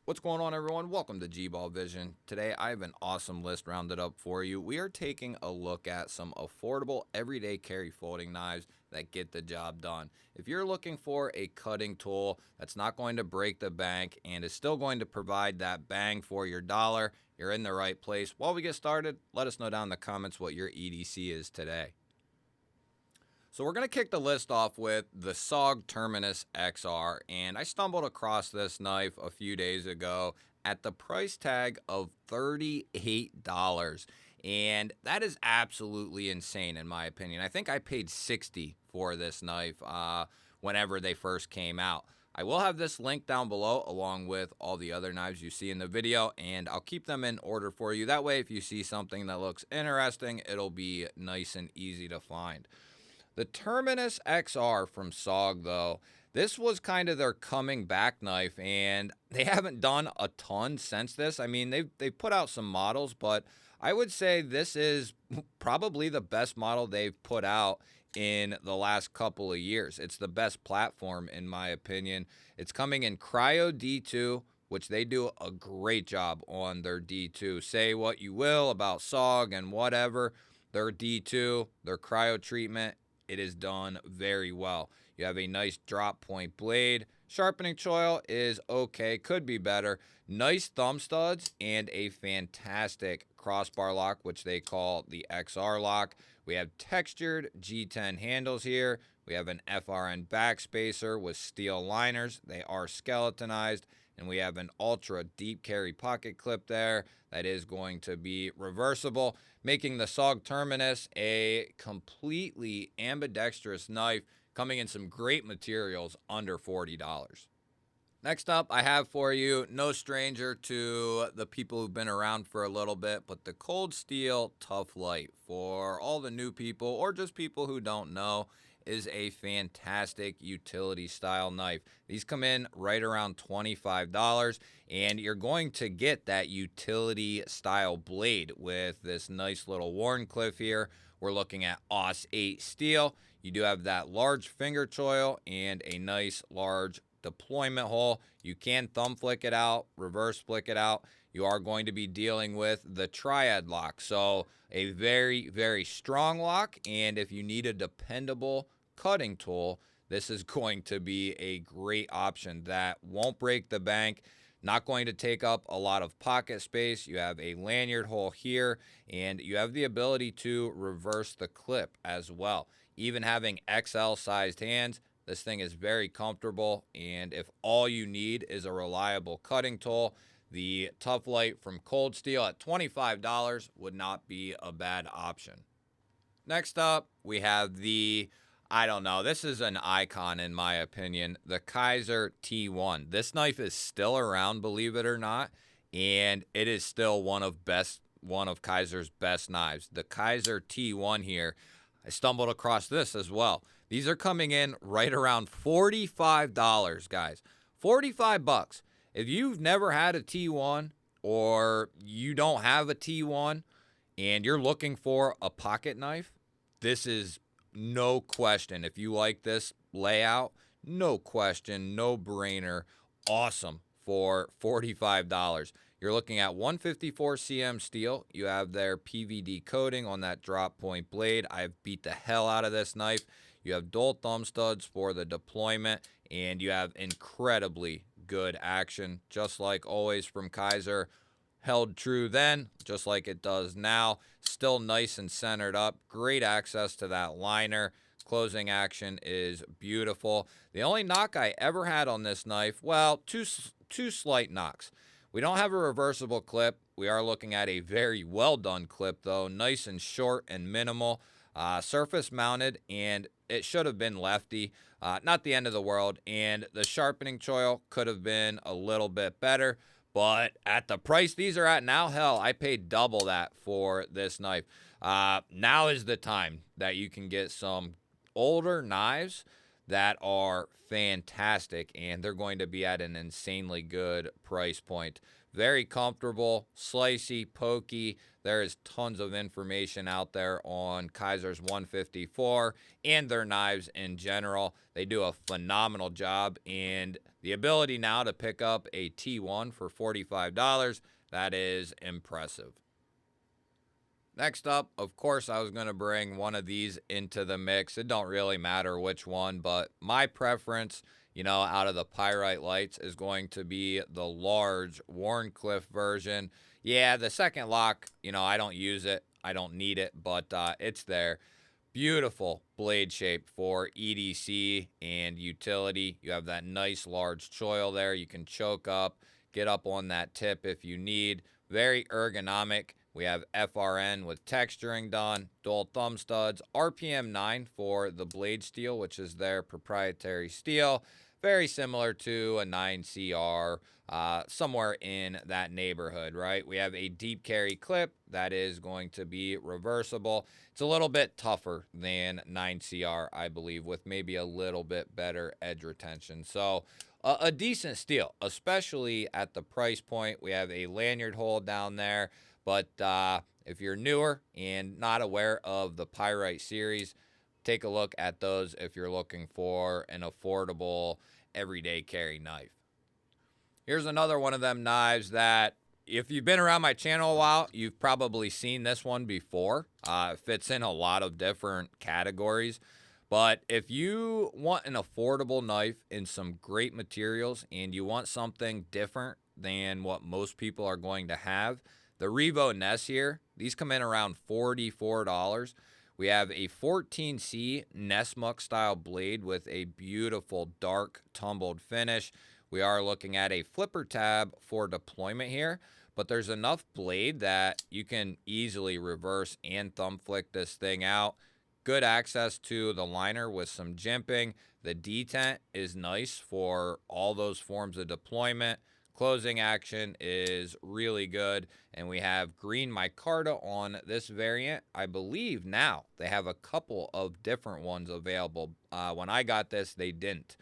What's going on, everyone? Welcome to G-Ball Vision. Today, I have an awesome list rounded up for you. We are taking a look at some affordable everyday carry folding knives that get the job done. If you're looking for a cutting tool that's not going to break the bank and is still going to provide that bang for your dollar, you're in the right place. While we get started, let us know down in the comments what your EDC is today. So we're going to kick the list off with the SOG Terminus XR, and I stumbled across this knife a few days ago at the price tag of $38. And that is absolutely insane in my opinion. I think I paid $60 for this knife whenever they first came out. I will have this link down below along with all the other knives you see in the video, and I'll keep them in order for you. That way, if you see something that looks interesting, it'll be nice and easy to find. The Terminus XR from SOG, though, this was kind of their coming back knife, and they haven't done a ton since this. I mean, they've put out some models, but I would say this is probably the best model they've put out in the last couple of years. It's the best platform, in my opinion. It's coming in Cryo D2, which they do a great job on their D2. Say what you will about SOG and whatever, their D2, their cryo treatment, it is done very well. You have a nice drop point blade. Sharpening choil is okay, could be better. Nice thumb studs and a fantastic crossbar lock, which they call the XR lock. We have textured G10 handles here. We have an FRN backspacer with steel liners. They are skeletonized. And we have an ultra deep carry pocket clip there that is going to be reversible, making the SOG Terminus a completely ambidextrous knife coming in some great materials under $40. Next up, I have for you, no stranger to the people who've been around for a little bit, but the Cold Steel Tough Light. For all the new people or just people who don't know, is a fantastic utility style knife. These come in right around $25, and you're going to get that utility style blade with this nice little Wharncliffe here. We're looking at AUS 8 steel. You do have that large finger choil and a nice large deployment hole. You can thumb flick it out, reverse flick it out. You are going to be dealing with the triad lock. So a very, very strong lock. And if you need a dependable cutting tool, this is going to be a great option that won't break the bank. Not going to take up a lot of pocket space. You have a lanyard hole here, and you have the ability to reverse the clip as well. Even having XL sized hands, this thing is very comfortable, and if all you need is a reliable cutting tool, the Tough Light from Cold Steel at $25 would not be a bad option. Next up, we have the, I don't know, this is an icon in my opinion, the Kaiser T1. This knife is still around, believe it or not, and it is still one of Kaiser's best knives. The Kaiser T1 here, I stumbled across this as well. These are coming in right around $45, guys. 45 bucks. If you've never had a T1 or you don't have a T1 and you're looking for a pocket knife, this is no question. If you like this layout, no question, no brainer. Awesome for $45. You're looking at 154 cm steel. You have their PVD coating on that drop point blade. I've beat the hell out of this knife. You have dual thumb studs for the deployment, and you have incredibly good action, just like always from Kaiser. Held true then, just like it does now. Still nice and centered up. Great access to that liner. Closing action is beautiful. The only knock I ever had on this knife, well, two slight knocks. We don't have a reversible clip. We are looking at a very well done clip though. Nice and short and minimal. Surface mounted, and it should have been lefty. Not the end of the world. And the sharpening choil could have been a little bit better. But at the price these are at now, hell, I paid double that for this knife. Now is the time that you can get some older knives that are fantastic, and they're going to be at an insanely good price point. Very comfortable, slicey, pokey. There is tons of information out there on Kaiser's 154 and their knives in general. They do a phenomenal job, and the ability now to pick up a T1 for $45, that is impressive. Next up, of course, I was going to bring one of these into the mix. It don't really matter which one, but my preference, out of the Pyrite lights is going to be the large Warncliffe version. Yeah, the second lock, I don't use it. I don't need it, but it's there. Beautiful blade shape for EDC and utility. You have that nice large choil there. You can choke up, get up on that tip if you need. Very ergonomic. We have FRN with texturing done, dual thumb studs, RPM 9 for the blade steel, which is their proprietary steel. Very similar to a 9CR, somewhere in that neighborhood, right? We have a deep carry clip that is going to be reversible. It's a little bit tougher than 9CR, I believe, with maybe a little bit better edge retention. So a decent steal, especially at the price point. We have a lanyard hole down there. But if you're newer and not aware of the Pyrite series, take a look at those if you're looking for an affordable everyday carry knife. Here's another one of them knives that, if you've been around my channel a while, you've probably seen this one before. It fits in a lot of different categories. But if you want an affordable knife in some great materials and you want something different than what most people are going to have, the Revo Ness here, these come in around $44. We have a 14C Nessmuck style blade with a beautiful dark tumbled finish. We are looking at a flipper tab for deployment here, but there's enough blade that you can easily reverse and thumb flick this thing out. Good access to the liner with some jimping. The detent is nice for all those forms of deployment. Closing action is really good, and we have green micarta on this variant. I believe now they have a couple of different ones available. When I got this, they didn't.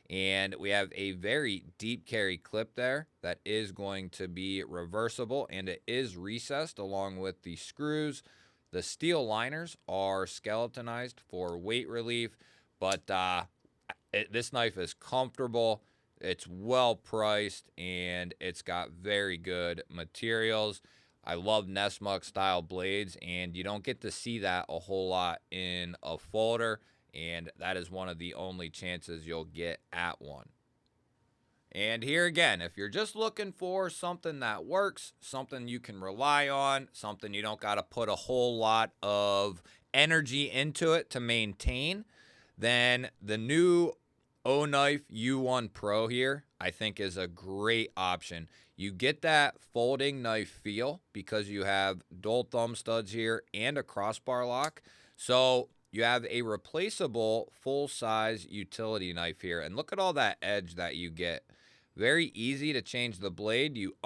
And we have a very deep carry clip there that is going to be reversible, and it is recessed along with the screws. The steel liners are skeletonized for weight relief, but this knife is comfortable. It's well priced, and it's got very good materials. I love Nessmuck style blades, and you don't get to see that a whole lot in a folder, and that is one of the only chances you'll get at one. And here again, if you're just looking for something that works, something you can rely on, something you don't got to put a whole lot of energy into it to maintain, then the new O-Knife U1 Pro here, I think, is a great option. You get that folding knife feel because you have dual thumb studs here and a crossbar lock. So you have a replaceable full-size utility knife here. And look at all that edge that you get. Very easy to change the blade. You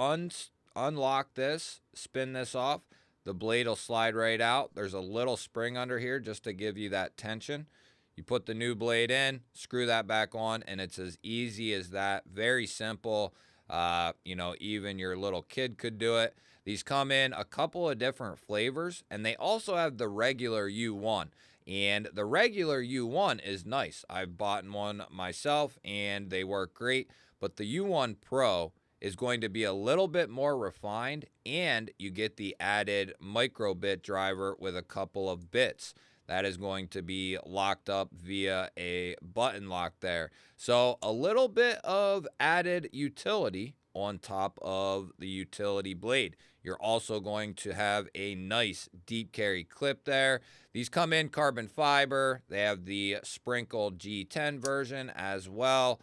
unlock this, spin this off. The blade will slide right out. There's a little spring under here just to give you that tension. You put the new blade in, screw that back on, and it's as easy as that. Very simple. Even your little kid could do it. These come in a couple of different flavors, and they also have the regular U1. And the regular U1 is nice. I've bought one myself, and they work great. But the U1 Pro is going to be a little bit more refined, and you get the added micro bit driver with a couple of bits. That is going to be locked up via a button lock there. So a little bit of added utility on top of the utility blade. You're also going to have a nice deep carry clip there. These come in carbon fiber. They have the sprinkled G10 version as well.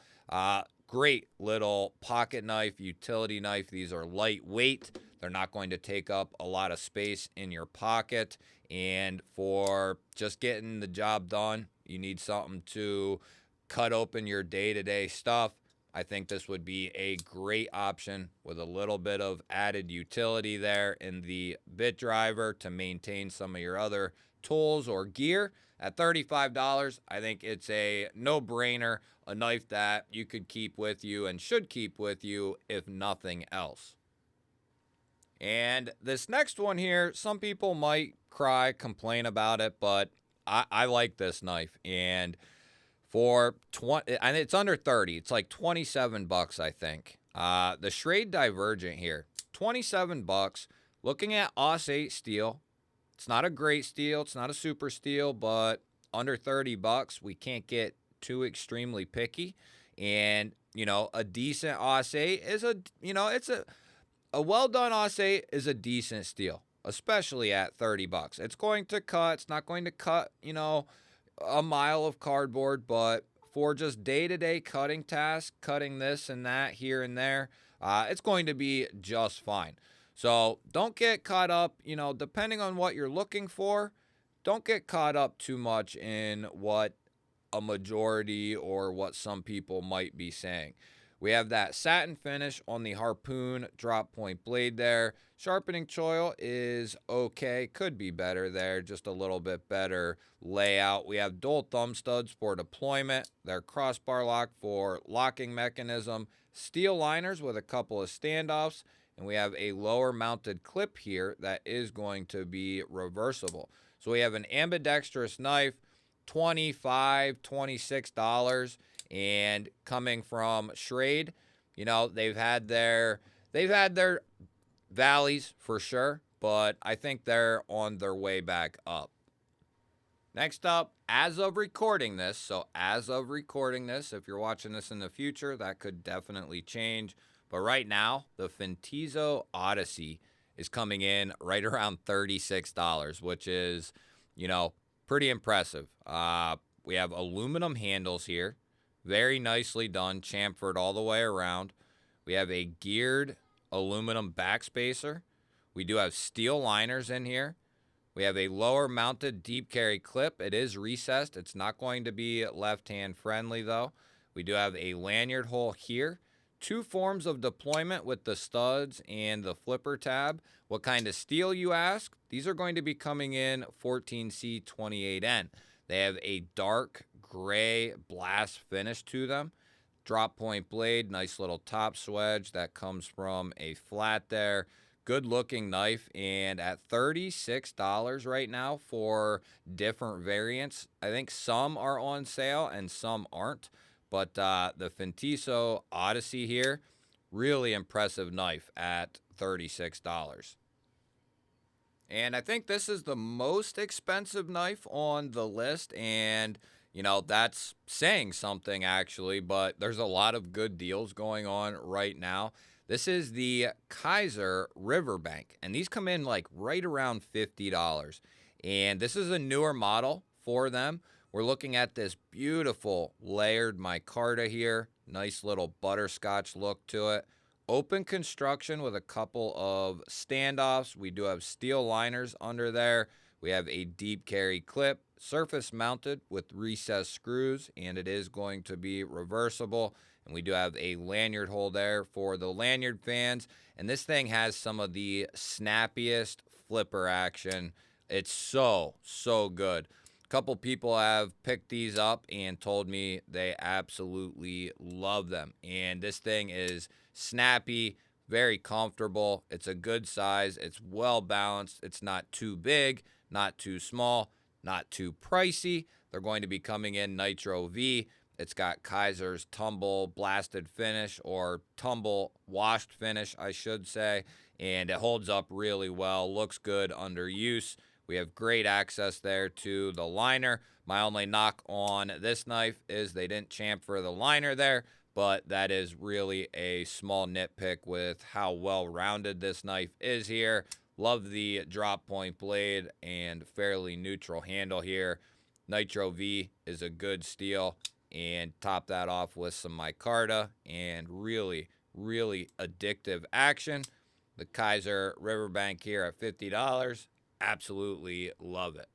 Great little pocket knife, utility knife. These are lightweight. They're not going to take up a lot of space in your pocket. And for just getting the job done, you need something to cut open your day-to-day stuff. I think this would be a great option with a little bit of added utility there in the bit driver to maintain some of your other tools or gear. At $35, I think it's a no-brainer, a knife that you could keep with you and should keep with you if nothing else. And this next one here, some people might cry, complain about it, but I like this knife. And for 20, and it's under 30, it's like 27 bucks, I think. The Schrade Divergent here, 27 bucks. Looking at Aus 8 steel, it's not a great steel, it's not a super steel, but under 30 bucks, we can't get too extremely picky. And, you know, a decent Aus 8 is it's a well done Aus 8 is a decent steel, especially at 30 bucks. It's going to cut, it's not going to cut, a mile of cardboard, but for just day-to-day cutting tasks, cutting this and that here and there, it's going to be just fine. So don't get caught up, depending on what you're looking for, don't get caught up too much in what a majority or what some people might be saying. We have that satin finish on the Harpoon drop point blade there. Sharpening choil is okay. Could be better there. Just a little bit better layout. We have dual thumb studs for deployment. They're crossbar lock for locking mechanism. Steel liners with a couple of standoffs. And we have a lower mounted clip here that is going to be reversible. So we have an ambidextrous knife, $25, $26. And coming from Schrade, they've had their valleys for sure, but I think they're on their way back up. Next up, as of recording this, if you're watching this in the future, that could definitely change. But right now, the Fintizo Odyssey is coming in right around $36, which is, pretty impressive. We have aluminum handles here. Very nicely done, chamfered all the way around. We have a geared aluminum backspacer. We do have steel liners in here. We have a lower mounted deep carry clip. It is recessed. It's not going to be left-hand friendly though. We do have a lanyard hole here. Two forms of deployment with the studs and the flipper tab. What kind of steel, you ask? These are going to be coming in 14C28N. They have a dark gray blast finish to them. Drop point blade, nice little top swedge that comes from a flat there. Good looking knife, and at $36 right now for different variants. I think some are on sale and some aren't, but the Fintizo Odyssey here, really impressive knife at $36. And I think this is the most expensive knife on the list, and that's saying something actually, but there's a lot of good deals going on right now. This is the Kaiser Riverbank, and these come in like right around $50. And this is a newer model for them. We're looking at this beautiful layered micarta here. Nice little butterscotch look to it. Open construction with a couple of standoffs. We do have steel liners under there. We have a deep carry clip, surface mounted with recessed screws, and it is going to be reversible. And we do have a lanyard hole there for the lanyard fans. And this thing has some of the snappiest flipper action. It's so good. A couple people have picked these up and told me they absolutely love them. And this thing is snappy, very comfortable. It's a good size. It's well balanced. It's not too big, not too small, not too pricey. They're going to be coming in Nitro V. It's got Kaiser's tumble blasted finish, or tumble washed finish, I should say. And it holds up really well. Looks good under use. We have great access there to the liner. My only knock on this knife is they didn't chamfer the liner there, but that is really a small nitpick with how well-rounded this knife is here. Love the drop point blade and fairly neutral handle here. Nitro V is a good steel, and top that off with some micarta and really addictive action. The Kaiser Riverbank here at $50. Absolutely love it.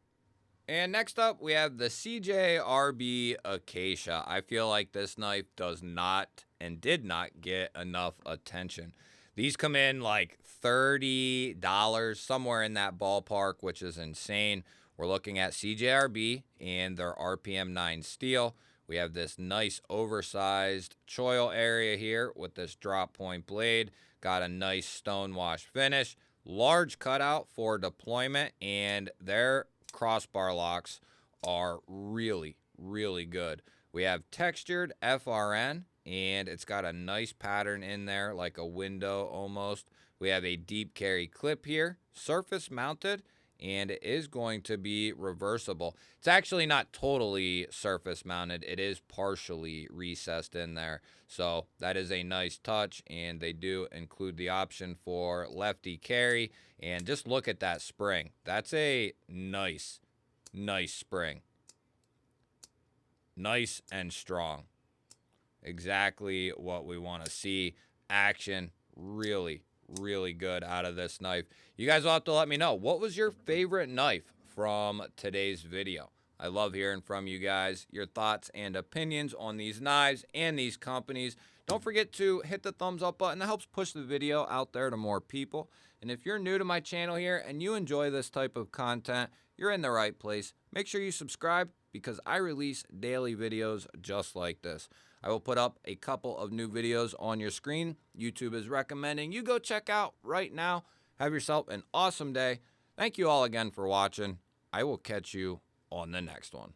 And next up, we have the CJRB Acacia. I feel like this knife does not and did not get enough attention. These come in like $30, somewhere in that ballpark, which is insane. We're looking at CJRB and their RPM 9 steel. We have this nice oversized choil area here with this drop point blade. Got a nice stone wash finish. Large cutout for deployment, and their crossbar locks are really, really good. We have textured FRN, and it's got a nice pattern in there, like a window almost. We have a deep carry clip here, surface mounted, and it is going to be reversible. It's actually not totally surface mounted. It is partially recessed in there. So that is a nice touch, and they do include the option for lefty carry. And just look at that spring. That's a nice spring. Nice and strong. Exactly what we want to see. Action, really, really good out of this knife. You guys will have to let me know, what was your favorite knife from today's video? I love hearing from you guys, your thoughts and opinions on these knives and these companies. Don't forget to hit the thumbs up button. That helps push the video out there to more people. And if you're new to my channel here and you enjoy this type of content, you're in the right place. Make sure you subscribe, because I release daily videos just like this. I will put up a couple of new videos on your screen. YouTube is recommending you go check out right now. Have yourself an awesome day. Thank you all again for watching. I will catch you on the next one.